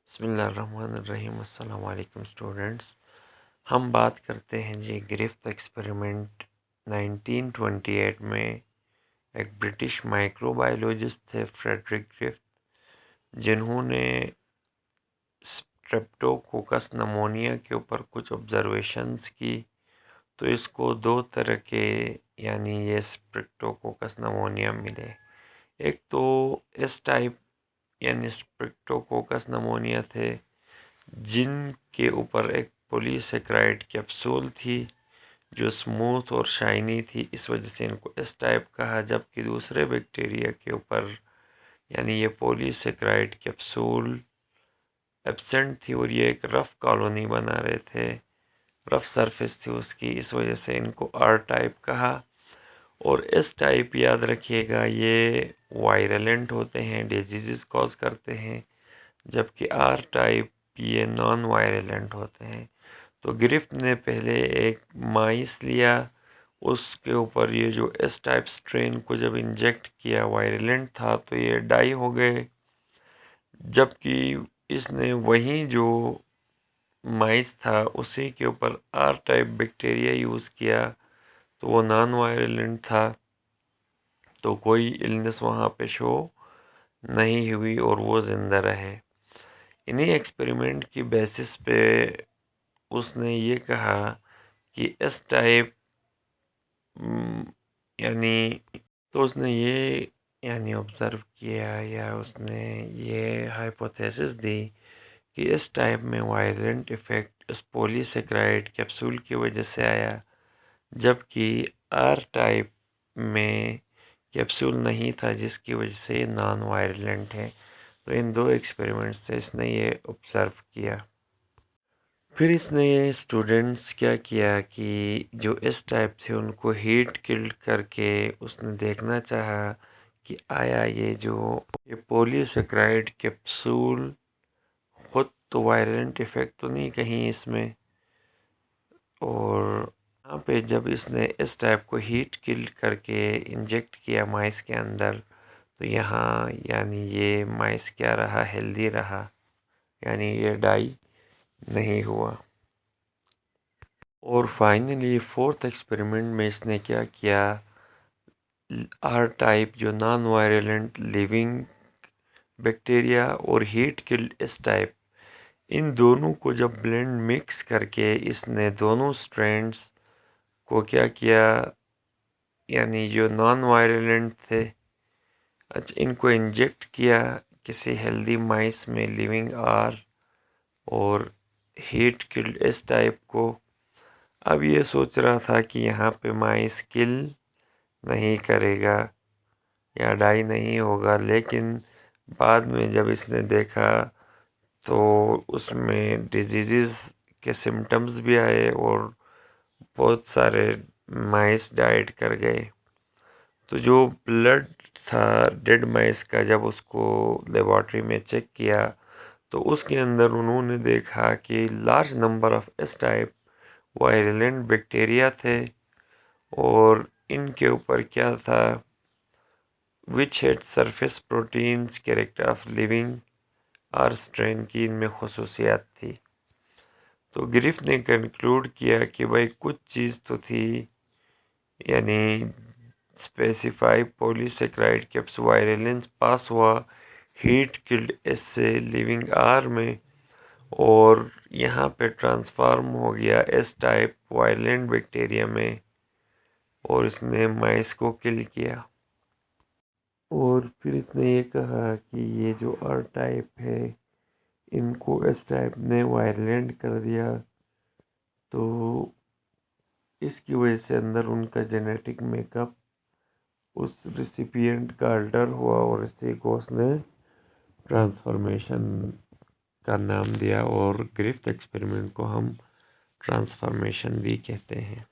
बिस्मिल्लाहिर्रहमानिर्रहीम। अस्सलाम वालेकुम स्टूडेंट्स। हम बात करते हैं जी ग्रिफ्थ एक्सपेरिमेंट 1928 में एक ब्रिटिश माइक्रोबायोलॉजिस्ट थे फ्रेडरिक ग्रिफ्थ, जिन्होंने स्ट्रेप्टोकोकस नमोनिया के ऊपर कुछ ऑब्जर्वेशंस की। तो इसको दो तरह के ये स्ट्रेप्टोकोकस नमोनिया मिले। एक तो इस टाइप स्ट्रेप्टोकोकस नमोनिया थे जिनके ऊपर एक पॉलीसेकेराइड कैप्सूल थी जो स्मूथ और शाइनी थी, इस वजह से इनको इस टाइप कहा। जबकि दूसरे बैक्टीरिया के ऊपर ये पॉलीसेकेराइड कैप्सूल एब्सेंट थी और ये एक रफ कॉलोनी बना रहे थे, रफ सरफेस थी उसकी, इस वजह से इनको आर टाइप कहा। और इस टाइप याद रखिएगा ये वायरलेंट होते हैं, डिजीज़ कॉज करते हैं, जबकि आर टाइप ये नॉन वायरलेंट होते हैं। तो ग्रिफ्थ ने पहले एक माइस लिया, उसके ऊपर ये जो एस टाइप स्ट्रेन को जब इंजेक्ट किया, वायरलेंट था तो ये डाई हो गए। जबकि इसने वही जो माइस था उसी के ऊपर आर टाइप बैक्टीरिया यूज़ किया तो वो नॉन वायरलेंट था, तो कोई इलनेस वहाँ पे शो नहीं हुई और वो ज़िंदा रहे। इन्हीं एक्सपेरिमेंट की बेसिस पे उसने ये कहा कि इस टाइप यानी तो उसने ये ऑब्ज़र्व किया या उसने ये हाइपोथेसिस दी कि इस टाइप में वायलेंट इफ़ेक्ट इस पॉलीसेकेराइड कैप्सूल की वजह से आया, जबकि आर टाइप में कैप्सूल नहीं था जिसकी वजह से नॉन वायलेंट है। तो इन दो एक्सपेरिमेंट्स से इसने ये ऑब्ज़र्व किया। फिर इसने ये स्टूडेंट्स क्या किया कि जो इस टाइप थे उनको हीट किल्ड करके उसने देखना चाहा कि आया ये पॉलीसेकेराइड कैप्सूल खुद तो वायलेंट इफ़ेक्ट तो नहीं कहीं इसमें। और यहाँ पे जब इसने इस टाइप को हीट किल्ड करके इंजेक्ट किया माइस के अंदर, तो यहाँ ये माइस क्या रहा, हेल्दी रहा, ये डाई नहीं हुआ। और फाइनली फोर्थ एक्सपेरिमेंट में इसने क्या किया, आर टाइप जो नॉन वायलेंट लिविंग बैक्टीरिया और हीट किल्ड एस टाइप, इन दोनों को जब ब्लेंड मिक्स करके इसने दोनों स्ट्रैंड्स को क्या किया, जो नॉन वायलेंट थे, अच्छा इनको इंजेक्ट किया किसी हेल्दी माइस में लिविंग आर और हीट किल्ड एस टाइप को। अब ये सोच रहा था कि यहाँ पे माइस किल नहीं करेगा या डाई नहीं होगा, लेकिन बाद में जब इसने देखा तो उसमें डिजीज़ के सिम्टम्स भी आए और बहुत सारे माइस डाइड कर गए। तो जो ब्लड था डेड माइस का, जब उसको लेबॉर्ट्री में चेक किया तो उसके अंदर उन्होंने देखा कि large number of S type violent bacteria थे और इनके ऊपर क्या था, which had surface proteins character of living R strain की इनमें खसूसियात थी। तो ग्रिफ्थ ने कंक्लूड किया कि भाई कुछ चीज़ तो थी, यानी स्पेसिफाई पॉलीसेकेराइड कैप्सूल वायलेंस पास हुआ हीट किल्ड एस से लिविंग आर में, और यहाँ पे ट्रांसफॉर्म हो गया एस टाइप वायलेंट बैक्टीरिया में और इसने माइस को किल किया। और फिर इसने ये कहा कि ये जो आर टाइप है इनको एस टाइप ने वायलेंट कर दिया, तो इसकी वजह से अंदर उनका जेनेटिक मेकअप उस रिसिपिएंट का अल्टर हुआ और इसी को उसने ट्रांसफॉर्मेशन का नाम दिया, और ग्रिफ्थ एक्सपेरिमेंट को हम ट्रांसफॉर्मेशन भी कहते हैं।